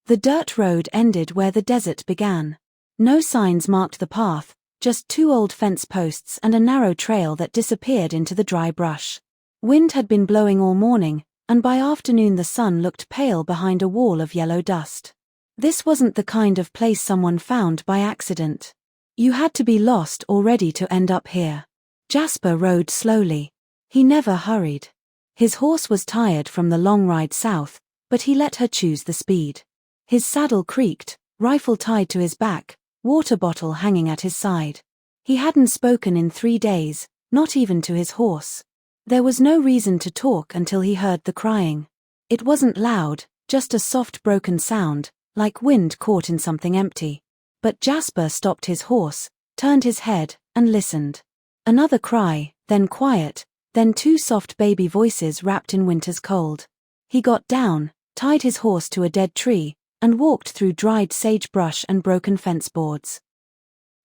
The dirt road ended where the desert began. No signs marked the path, just 2 old fence posts and a narrow trail that disappeared into the dry brush. Wind had been blowing all morning, and by afternoon the sun looked pale behind a wall of yellow dust. This wasn't the kind of place someone found by accident. You had to be lost or ready to end up here. Jasper rode slowly. He never hurried. His horse was tired from the long ride south, but he let her choose the speed. His saddle creaked, rifle tied to his back, water bottle hanging at his side. He hadn't spoken in 3 days, not even to his horse. There was no reason to talk until he heard the crying. It wasn't loud, just a soft broken sound, like wind caught in something empty. But Jasper stopped his horse, turned his head, and listened. Another cry, then quiet, then 2 soft baby voices wrapped in winter's cold. He got down, tied his horse to a dead tree, and walked through dried sagebrush and broken fence boards.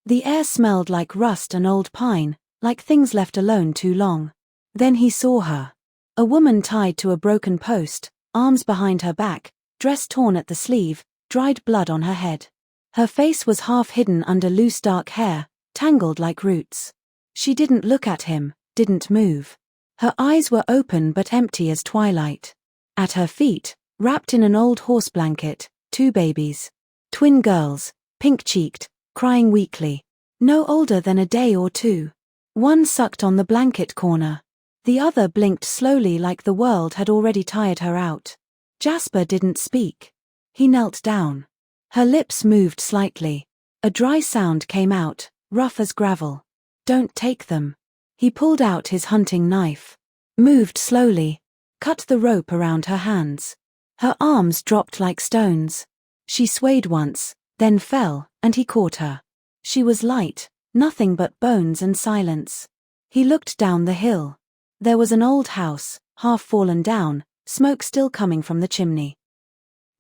The air smelled like rust and old pine, like things left alone too long. Then he saw her. A woman tied to a broken post, arms behind her back, dress torn at the sleeve, dried blood on her head. Her face was half hidden under loose dark hair, tangled like roots. She didn't look at him, didn't move. Her eyes were open but empty as twilight. At her feet, wrapped in an old horse blanket, 2 babies. Twin girls, pink-cheeked, crying weakly. No older than a day or 2. One sucked on the blanket corner. The other blinked slowly like the world had already tired her out. Jasper didn't speak. He knelt down. Her lips moved slightly. A dry sound came out, rough as gravel. Don't take them. He pulled out his hunting knife. Moved slowly. Cut the rope around her hands. Her arms dropped like stones. She swayed once, then fell, and he caught her. She was light, nothing but bones and silence. He looked down the hill. There was an old house, half fallen down, smoke still coming from the chimney.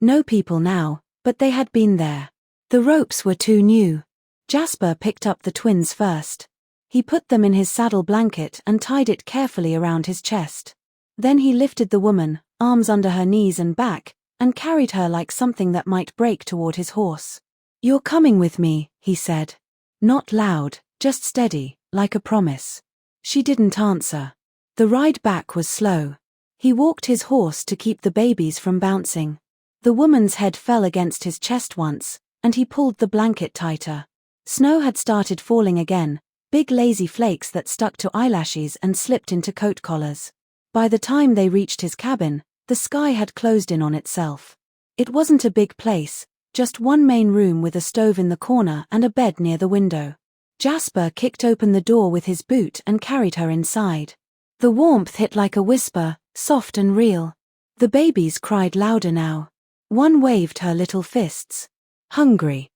No people now, but they had been there. The ropes were too new. Jasper picked up the twins first. He put them in his saddle blanket and tied it carefully around his chest. Then he lifted the woman, arms under her knees and back, and carried her like something that might break toward his horse. "You're coming with me," he said. Not loud, just steady, like a promise. She didn't answer. The ride back was slow. He walked his horse to keep the babies from bouncing. The woman's head fell against his chest once, and he pulled the blanket tighter. Snow had started falling again, big lazy flakes that stuck to eyelashes and slipped into coat collars. By the time they reached his cabin, the sky had closed in on itself. It wasn't a big place, just one main room with a stove in the corner and a bed near the window. Jasper kicked open the door with his boot and carried her inside. The warmth hit like a whisper, soft and real. The babies cried louder now. One waved her little fists. Hungry.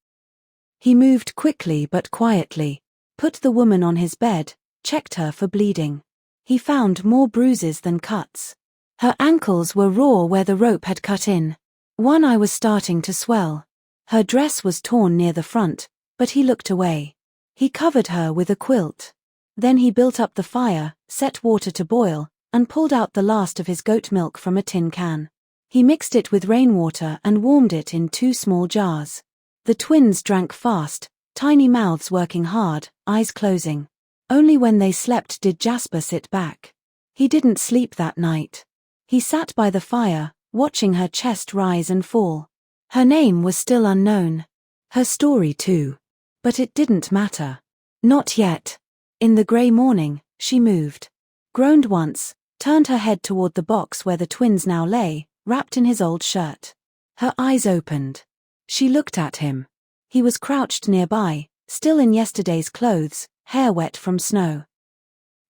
He moved quickly but quietly, put the woman on his bed, checked her for bleeding. He found more bruises than cuts. Her ankles were raw where the rope had cut in. One eye was starting to swell. Her dress was torn near the front, but he looked away. He covered her with a quilt. Then he built up the fire, set water to boil, and pulled out the last of his goat milk from a tin can. He mixed it with rainwater and warmed it in 2 small jars. The twins drank fast, tiny mouths working hard, eyes closing. Only when they slept did Jasper sit back. He didn't sleep that night. He sat by the fire, watching her chest rise and fall. Her name was still unknown. Her story too. But it didn't matter. Not yet. In the grey morning, she moved. Groaned once, turned her head toward the box where the twins now lay, wrapped in his old shirt. Her eyes opened. She looked at him. He was crouched nearby, still in yesterday's clothes, hair wet from snow.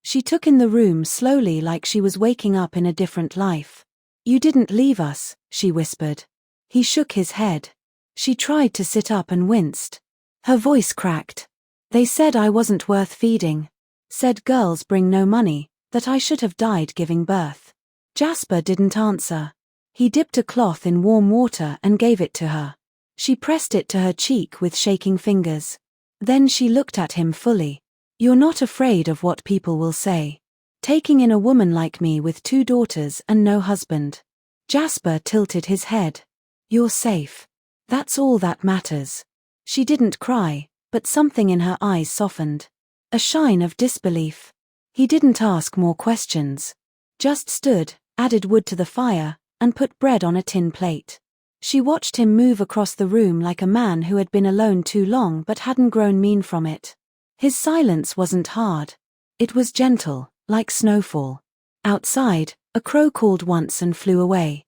She took in the room slowly like she was waking up in a different life. "You didn't leave us," she whispered. He shook his head. She tried to sit up and winced. Her voice cracked. "They said I wasn't worth feeding. Said girls bring no money, that I should have died giving birth." Jasper didn't answer. He dipped a cloth in warm water and gave it to her. She pressed it to her cheek with shaking fingers. Then she looked at him fully. "You're not afraid of what people will say. Taking in a woman like me with 2 daughters and no husband." Jasper tilted his head. "You're safe." That's all that matters. She didn't cry, but something in her eyes softened. A shine of disbelief. He didn't ask more questions. Just stood, added wood to the fire, and put bread on a tin plate. She watched him move across the room like a man who had been alone too long but hadn't grown mean from it. His silence wasn't hard. It was gentle, like snowfall. Outside, a crow called once and flew away.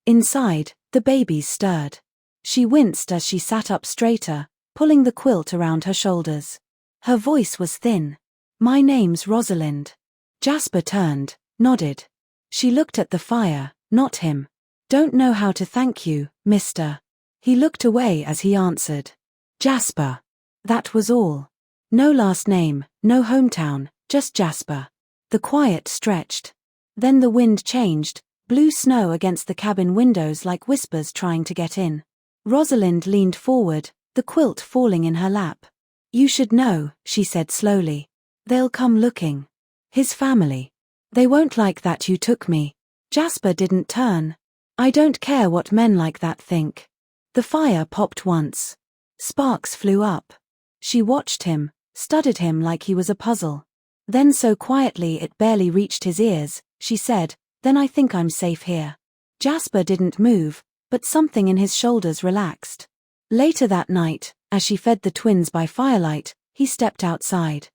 Inside, the babies stirred. She winced as she sat up straighter, pulling the quilt around her shoulders. Her voice was thin. "My name's Rosalind." Jasper turned, nodded. She looked at the fire, not him. "Don't know how to thank you, mister." He looked away as he answered. "Jasper." That was all. No last name, no hometown, just Jasper. The quiet stretched. Then the wind changed, blew snow against the cabin windows like whispers trying to get in. Rosalind leaned forward, the quilt falling in her lap. "You should know," she said slowly. "They'll come looking. His family. They won't like that you took me." Jasper didn't turn. "I don't care what men like that think." The fire popped once. Sparks flew up. She watched him, studied him like he was a puzzle. Then so quietly it barely reached his ears, she said, "Then I think I'm safe here." Jasper didn't move, but something in his shoulders relaxed. Later that night, as she fed the twins by firelight, he stepped outside.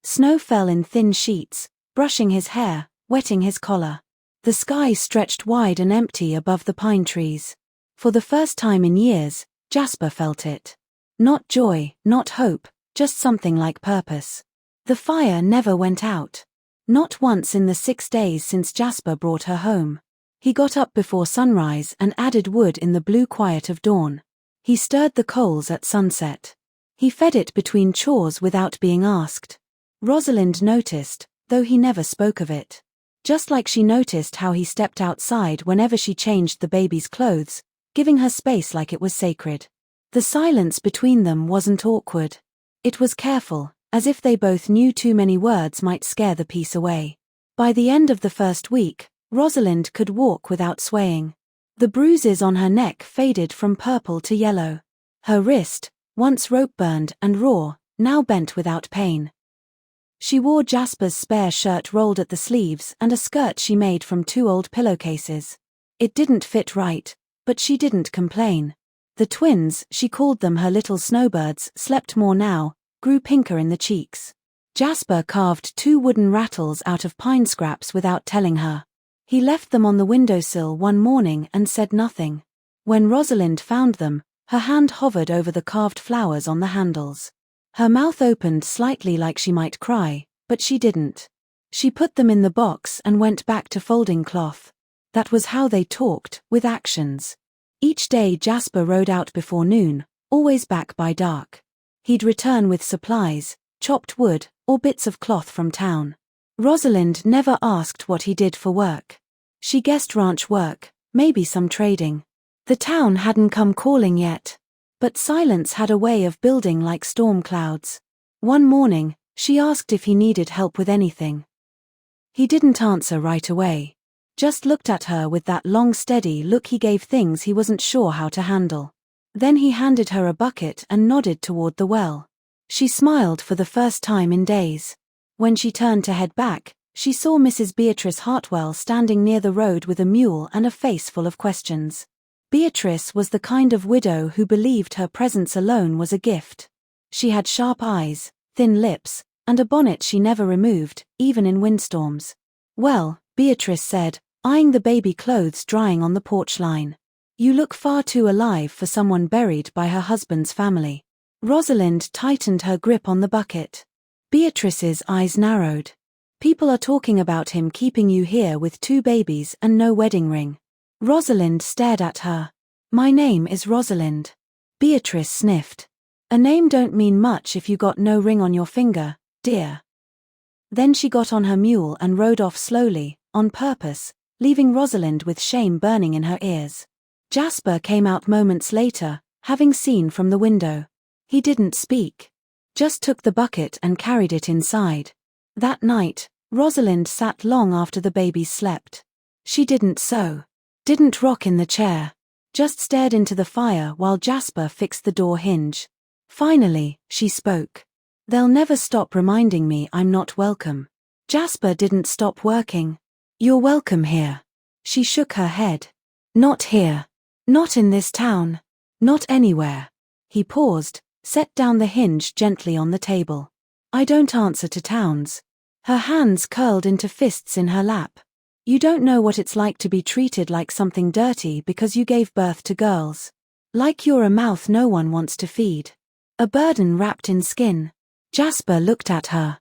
Snow fell in thin sheets, brushing his hair, wetting his collar. The sky stretched wide and empty above the pine trees. For the first time in years, Jasper felt it. Not joy, not hope, just something like purpose. The fire never went out. Not once in the 6 days since Jasper brought her home. He got up before sunrise and added wood in the blue quiet of dawn. He stirred the coals at sunset. He fed it between chores without being asked. Rosalind noticed, though he never spoke of it. Just like she noticed how he stepped outside whenever she changed the baby's clothes, giving her space like it was sacred. The silence between them wasn't awkward. It was careful, as if they both knew too many words might scare the peace away. By the end of the first week, Rosalind could walk without swaying. The bruises on her neck faded from purple to yellow. Her wrist, once rope-burned and raw, now bent without pain. She wore Jasper's spare shirt rolled at the sleeves and a skirt she made from 2 old pillowcases. It didn't fit right, but she didn't complain. The twins, she called them her little snowbirds, slept more now, grew pinker in the cheeks. Jasper carved 2 wooden rattles out of pine scraps without telling her. He left them on the windowsill one morning and said nothing. When Rosalind found them, her hand hovered over the carved flowers on the handles. Her mouth opened slightly like she might cry, but she didn't. She put them in the box and went back to folding cloth. That was how they talked, with actions. Each day Jasper rode out before noon, always back by dark. He'd return with supplies, chopped wood, or bits of cloth from town. Rosalind never asked what he did for work. She guessed ranch work, maybe some trading. The town hadn't come calling yet. But silence had a way of building like storm clouds. One morning, she asked if he needed help with anything. He didn't answer right away. Just looked at her with that long steady look he gave things he wasn't sure how to handle. Then he handed her a bucket and nodded toward the well. She smiled for the first time in days. When she turned to head back, she saw Mrs. Beatrice Hartwell standing near the road with a mule and a face full of questions. Beatrice was the kind of widow who believed her presence alone was a gift. She had sharp eyes, thin lips, and a bonnet she never removed, even in windstorms. "Well," Beatrice said, eyeing the baby clothes drying on the porch line. "You look far too alive for someone buried by her husband's family." Rosalind tightened her grip on the bucket. Beatrice's eyes narrowed. "People are talking about him keeping you here with 2 babies and no wedding ring." Rosalind stared at her. "My name is Rosalind." Beatrice sniffed. "A name don't mean much if you got no ring on your finger, dear." Then she got on her mule and rode off slowly, on purpose, leaving Rosalind with shame burning in her ears. Jasper came out moments later, having seen from the window. He didn't speak. Just took the bucket and carried it inside. That night, Rosalind sat long after the babies slept. She didn't sew. Didn't rock in the chair. just stared into the fire while Jasper fixed the door hinge. Finally, she spoke. "They'll never stop reminding me I'm not welcome." Jasper didn't stop working. "You're welcome here." She shook her head. "Not here. Not in this town. Not anywhere." He paused, set down the hinge gently on the table. "I don't answer to towns." Her hands curled into fists in her lap. "You don't know what it's like to be treated like something dirty because you gave birth to girls. Like you're a mouth no one wants to feed. A burden wrapped in skin." Jasper looked at her.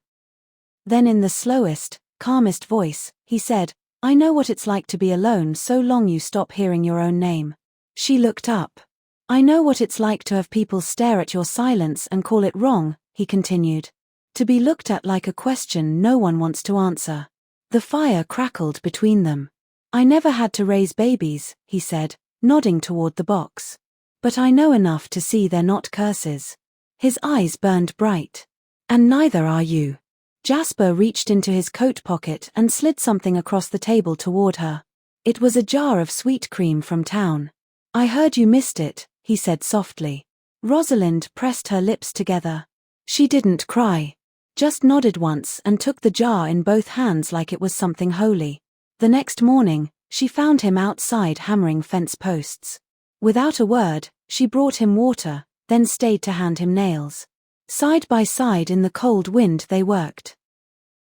Then in the slowest, calmest voice, he said, "I know what it's like to be alone so long you stop hearing your own name." She looked up. "I know what it's like to have people stare at your silence and call it wrong," he continued. "To be looked at like a question no one wants to answer." The fire crackled between them. "I never had to raise babies," he said, nodding toward the box. "But I know enough to see they're not curses." His eyes burned bright. "And neither are you." Jasper reached into his coat pocket and slid something across the table toward her. It was a jar of sweet cream from town. "I heard you missed it," he said softly. Rosalind pressed her lips together. She didn't cry. Just nodded once and took the jar in both hands like it was something holy. The next morning, she found him outside hammering fence posts. Without a word, she brought him water, then stayed to hand him nails. Side by side in the cold wind they worked.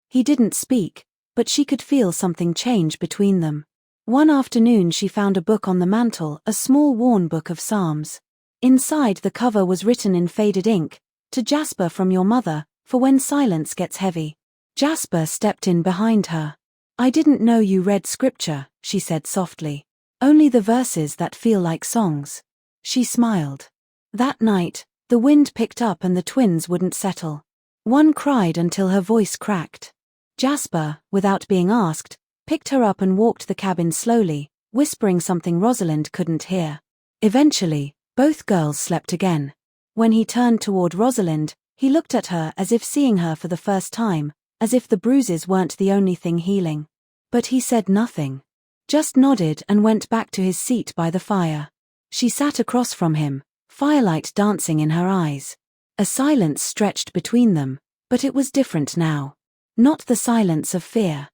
He didn't speak, but she could feel something change between them. One afternoon she found a book on the mantel, a small worn book of Psalms. Inside the cover was written in faded ink, "To Jasper from your mother, for when silence gets heavy." Jasper stepped in behind her. "I didn't know you read scripture," she said softly. "Only the verses that feel like songs." She smiled. That night, the wind picked up and the twins wouldn't settle. One cried until her voice cracked. Jasper, without being asked, picked her up and walked the cabin slowly, whispering something Rosalind couldn't hear. Eventually, both girls slept again. When he turned toward Rosalind, he looked at her as if seeing her for the first time, as if the bruises weren't the only thing healing. But he said nothing. Just nodded and went back to his seat by the fire. She sat across from him, firelight dancing in her eyes. A silence stretched between them, but it was different now. Not the silence of fear.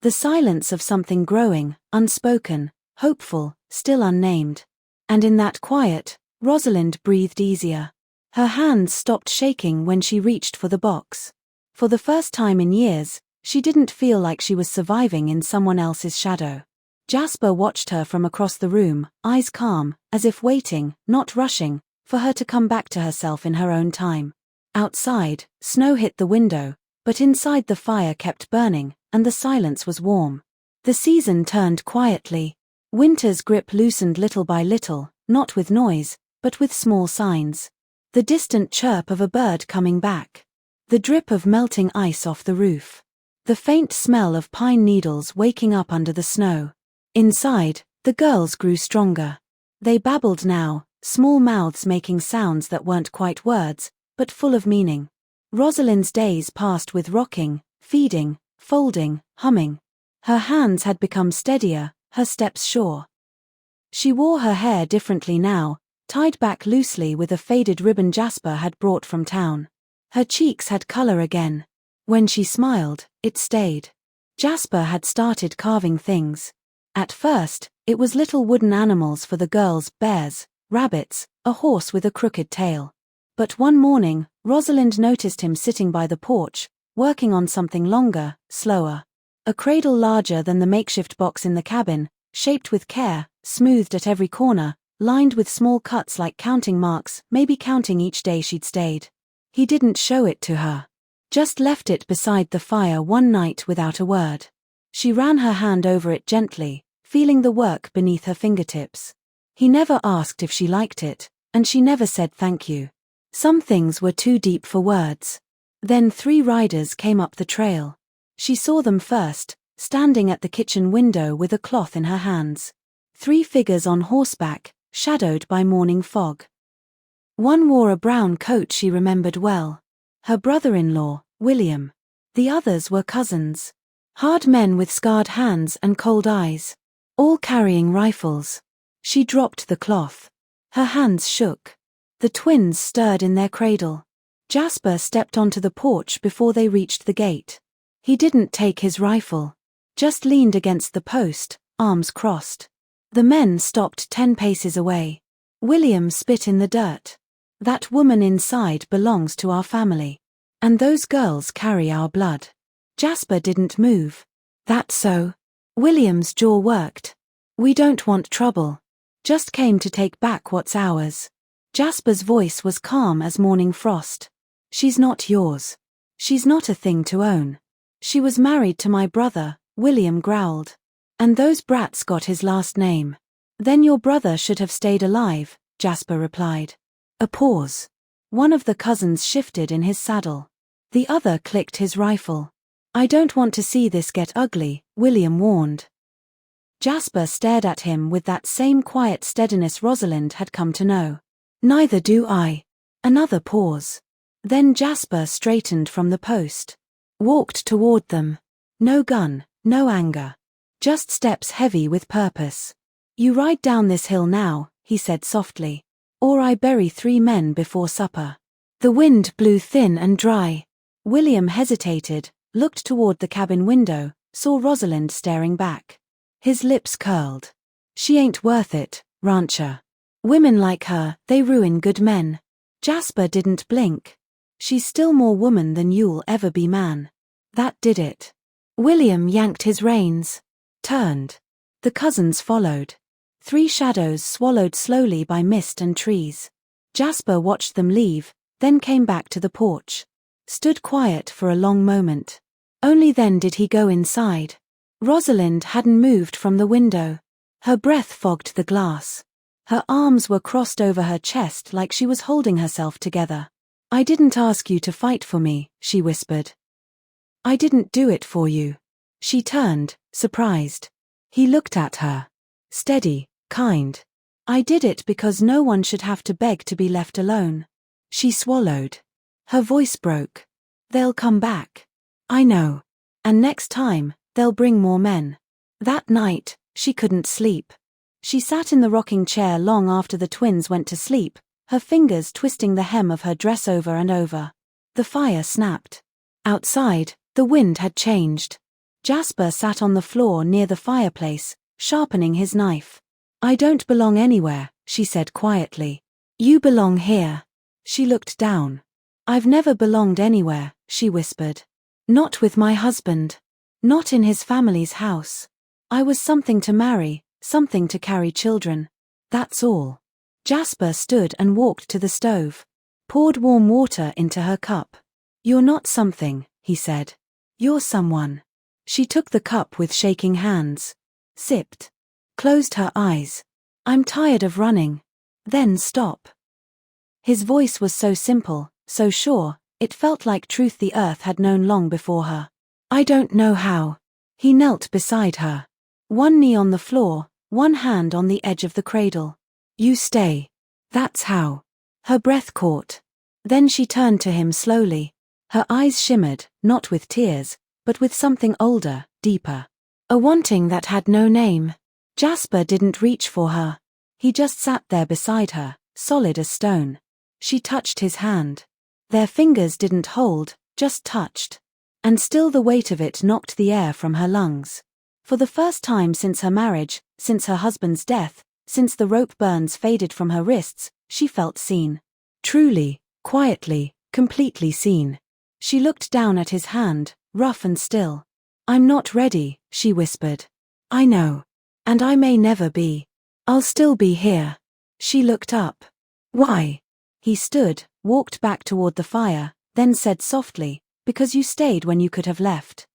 The silence of something growing, unspoken, hopeful, still unnamed. And in that quiet, Rosalind breathed easier. Her hands stopped shaking when she reached for the box. For the first time in years, she didn't feel like she was surviving in someone else's shadow. Jasper watched her from across the room, eyes calm, as if waiting, not rushing, for her to come back to herself in her own time. Outside, snow hit the window, but inside the fire kept burning, and the silence was warm. The season turned quietly. Winter's grip loosened little by little, not with noise, but with small signs. The distant chirp of a bird coming back. The drip of melting ice off the roof. The faint smell of pine needles waking up under the snow. Inside, the girls grew stronger. They babbled now, small mouths making sounds that weren't quite words, but full of meaning. Rosalind's days passed with rocking, feeding, folding, humming. Her hands had become steadier, her steps sure. She wore her hair differently now, tied back loosely with a faded ribbon Jasper had brought from town. Her cheeks had color again. When she smiled, it stayed. Jasper had started carving things. At first, it was little wooden animals for the girls, bears, rabbits, a horse with a crooked tail. But one morning, Rosalind noticed him sitting by the porch, working on something longer, slower. A cradle larger than the makeshift box in the cabin, shaped with care, smoothed at every corner, lined with small cuts like counting marks, maybe counting each day she'd stayed. He didn't show it to her. Just left it beside the fire one night without a word. She ran her hand over it gently, feeling the work beneath her fingertips. He never asked if she liked it, and she never said thank you. Some things were too deep for words. Then 3 riders came up the trail. She saw them first, standing at the kitchen window with a cloth in her hands. 3 figures on horseback, shadowed by morning fog. One wore a brown coat she remembered well. Her brother-in-law, William. The others were cousins. Hard men with scarred hands and cold eyes. All carrying rifles. She dropped the cloth. Her hands shook. The twins stirred in their cradle. Jasper stepped onto the porch before they reached the gate. He didn't take his rifle. Just leaned against the post, arms crossed. The men stopped 10 paces away. William spit in the dirt. That woman inside belongs to our family. And those girls carry our blood. Jasper didn't move. That's so. William's jaw worked. We don't want trouble. Just came to take back what's ours. Jasper's voice was calm as morning frost. She's not yours. She's not a thing to own. She was married to my brother, William growled. And those brats got his last name. Then your brother should have stayed alive, Jasper replied. A pause. One of the cousins shifted in his saddle. The other clicked his rifle. I don't want to see this get ugly, William warned. Jasper stared at him with that same quiet steadiness Rosalind had come to know. Neither do I. Another pause. Then Jasper straightened from the post. Walked toward them. No gun, no anger. Just steps heavy with purpose. You ride down this hill now, he said softly. Or I bury 3 men before supper. The wind blew thin and dry. William hesitated, looked toward the cabin window, saw Rosalind staring back. His lips curled. She ain't worth it, rancher. Women like her, they ruin good men. Jasper didn't blink. She's still more woman than you'll ever be man. That did it. William yanked his reins. Turned. The cousins followed. 3 shadows swallowed slowly by mist and trees. Jasper watched them leave, then came back to the porch. Stood quiet for a long moment. Only then did he go inside. Rosalind hadn't moved from the window. Her breath fogged the glass. Her arms were crossed over her chest like she was holding herself together. I didn't ask you to fight for me, she whispered. I didn't do it for you. She turned, surprised. He looked at her. Steady, kind. I did it because no one should have to beg to be left alone. She swallowed. Her voice broke. They'll come back. I know. And next time, they'll bring more men. That night, she couldn't sleep. She sat in the rocking chair long after the twins went to sleep, her fingers twisting the hem of her dress over and over. The fire snapped. Outside, the wind had changed. Jasper sat on the floor near the fireplace, sharpening his knife. I don't belong anywhere, she said quietly. You belong here. She looked down. I've never belonged anywhere, she whispered. Not with my husband. Not in his family's house. I was something to marry, something to carry children. That's all. Jasper stood and walked to the stove. Poured warm water into her cup. You're not something, he said. You're someone. She took the cup with shaking hands. Sipped. Closed her eyes. I'm tired of running. Then stop. His voice was so simple, so sure, it felt like truth the earth had known long before her. I don't know how. He knelt beside her. One knee on the floor, one hand on the edge of the cradle. You stay. That's how. Her breath caught. Then she turned to him slowly. Her eyes shimmered, not with tears, but with something older, deeper. A wanting that had no name. Jasper didn't reach for her. He just sat there beside her, solid as stone. She touched his hand. Their fingers didn't hold, just touched. And still the weight of it knocked the air from her lungs. For the first time since her marriage, since her husband's death, since the rope burns faded from her wrists, she felt seen. Truly, quietly, completely seen. She looked down at his hand, rough and still. I'm not ready, she whispered. I know. And I may never be. I'll still be here. She looked up. Why? He stood, walked back toward the fire, then said softly, because you stayed when you could have left.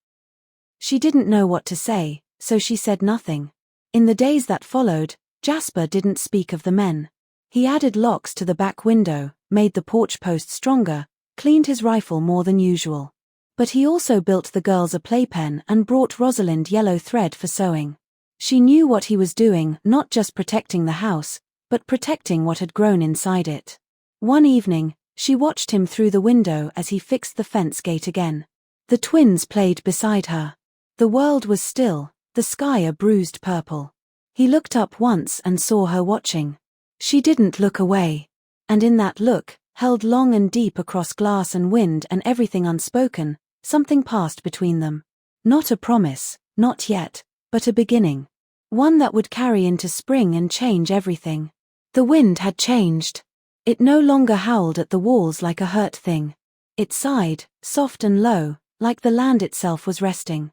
She didn't know what to say, so she said nothing. In the days that followed, Jasper didn't speak of the men. He added locks to the back window, made the porch post stronger, cleaned his rifle more than usual. But he also built the girls a playpen and brought Rosalind yellow thread for sewing. She knew what he was doing, not just protecting the house, but protecting what had grown inside it. One evening, she watched him through the window as he fixed the fence gate again. The twins played beside her. The world was still, the sky a bruised purple. He looked up once and saw her watching. She didn't look away. And in that look, held long and deep across glass and wind and everything unspoken, something passed between them. Not a promise, not yet, but a beginning. One that would carry into spring and change everything. The wind had changed. It no longer howled at the walls like a hurt thing. It sighed, soft and low, like the land itself was resting.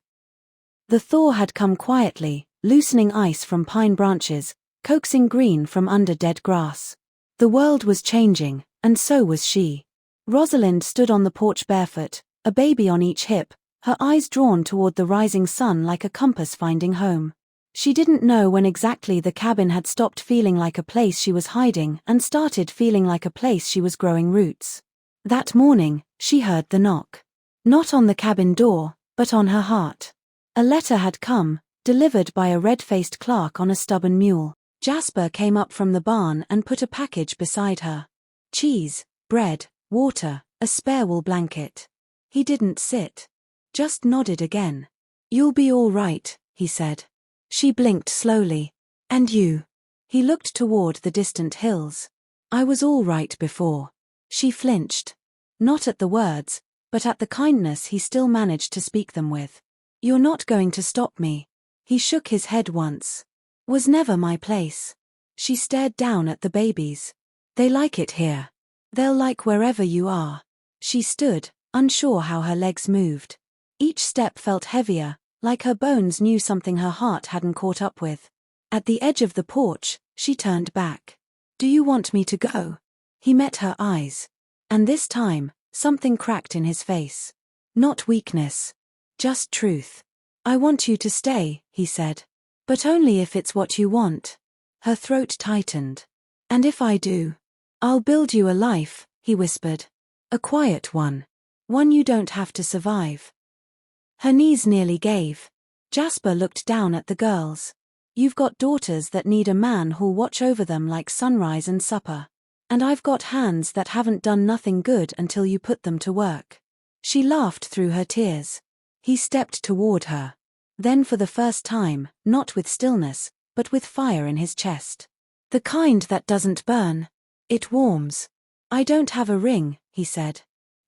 The thaw had come quietly, loosening ice from pine branches, coaxing green from under dead grass. The world was changing, and so was she. Rosalind stood on the porch barefoot, a baby on each hip, her eyes drawn toward the rising sun like a compass finding home. She didn't know when exactly the cabin had stopped feeling like a place she was hiding and started feeling like a place she was growing roots. That morning, she heard the knock. Not on the cabin door, but on her heart. A letter had come, delivered by a red-faced clerk on a stubborn mule. Jasper came up from the barn and put a package beside her. Cheese, bread, water, a spare wool blanket. He didn't sit. Just nodded again. "You'll be all right," he said. She blinked slowly. "And you?" He looked toward the distant hills. "I was all right before." She flinched. Not at the words, but at the kindness he still managed to speak them with. "You're not going to stop me." He shook his head once. "Was never my place." She stared down at the babies. "They like it here. They'll like wherever you are." She stood, unsure how her legs moved. Each step felt heavier, like her bones knew something her heart hadn't caught up with. At the edge of the porch, she turned back. "Do you want me to go?" He met her eyes. And this time, something cracked in his face. Not weakness. Just truth. "I want you to stay," he said. "But only if it's what you want." Her throat tightened. "And if I do? I'll build you a life," he whispered. "A quiet one. One you don't have to survive." Her knees nearly gave. Jasper looked down at the girls. "You've got daughters that need a man who'll watch over them like sunrise and supper. And I've got hands that haven't done nothing good until you put them to work." She laughed through her tears. He stepped toward her. Then for the first time, not with stillness, but with fire in his chest. "The kind that doesn't burn. It warms." "I don't have a ring," he said.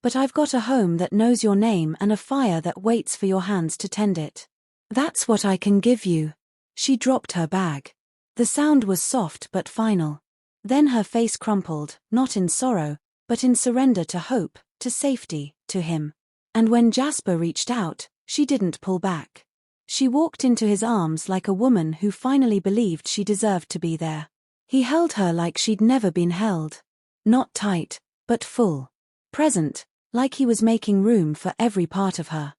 "But I've got a home that knows your name and a fire that waits for your hands to tend it. That's what I can give you." She dropped her bag. The sound was soft but final. Then her face crumpled, not in sorrow, but in surrender to hope, to safety, to him. And when Jasper reached out, she didn't pull back. She walked into his arms like a woman who finally believed she deserved to be there. He held her like she'd never been held. Not tight, but full. Present, like he was making room for every part of her.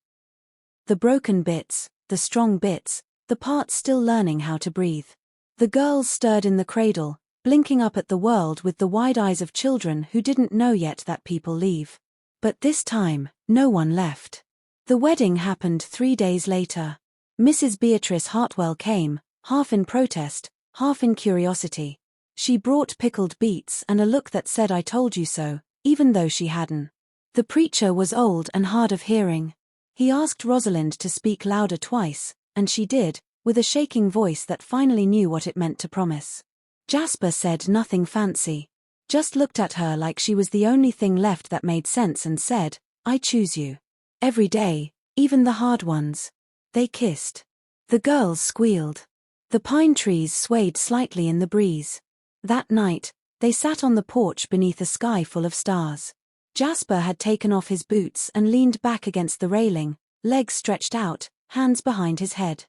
The broken bits, the strong bits, the parts still learning how to breathe. The girls stirred in the cradle, blinking up at the world with the wide eyes of children who didn't know yet that people leave. But this time, no one left. The wedding happened 3 days later. Mrs. Beatrice Hartwell came, half in protest, half in curiosity. She brought pickled beets and a look that said "I told you so," even though she hadn't. The preacher was old and hard of hearing. He asked Rosalind to speak louder twice, and she did, with a shaking voice that finally knew what it meant to promise. Jasper said nothing fancy. Just looked at her like she was the only thing left that made sense and said, "I choose you. Every day, even the hard ones." They kissed. The girls squealed. The pine trees swayed slightly in the breeze. That night, they sat on the porch beneath a sky full of stars. Jasper had taken off his boots and leaned back against the railing, legs stretched out, hands behind his head.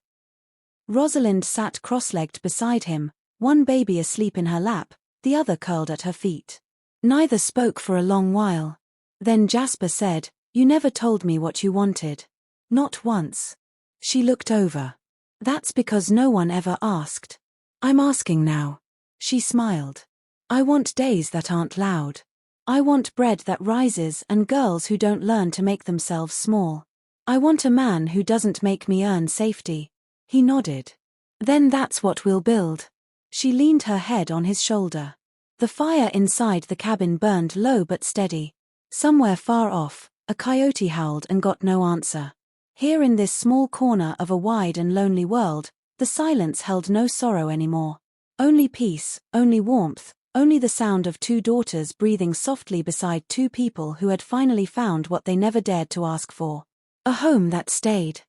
Rosalind sat cross-legged beside him, one baby asleep in her lap, the other curled at her feet. Neither spoke for a long while. Then Jasper said, "You never told me what you wanted." "Not once." She looked over. "That's because no one ever asked." "I'm asking now." She smiled. "I want days that aren't loud. I want bread that rises and girls who don't learn to make themselves small. I want a man who doesn't make me earn safety." He nodded. "Then that's what we'll build." She leaned her head on his shoulder. The fire inside the cabin burned low but steady. Somewhere far off, a coyote howled and got no answer. Here in this small corner of a wide and lonely world, The silence held no sorrow anymore. Only peace, only warmth, only the sound of two daughters breathing softly beside two people who had finally found what they never dared to ask for. A home that stayed.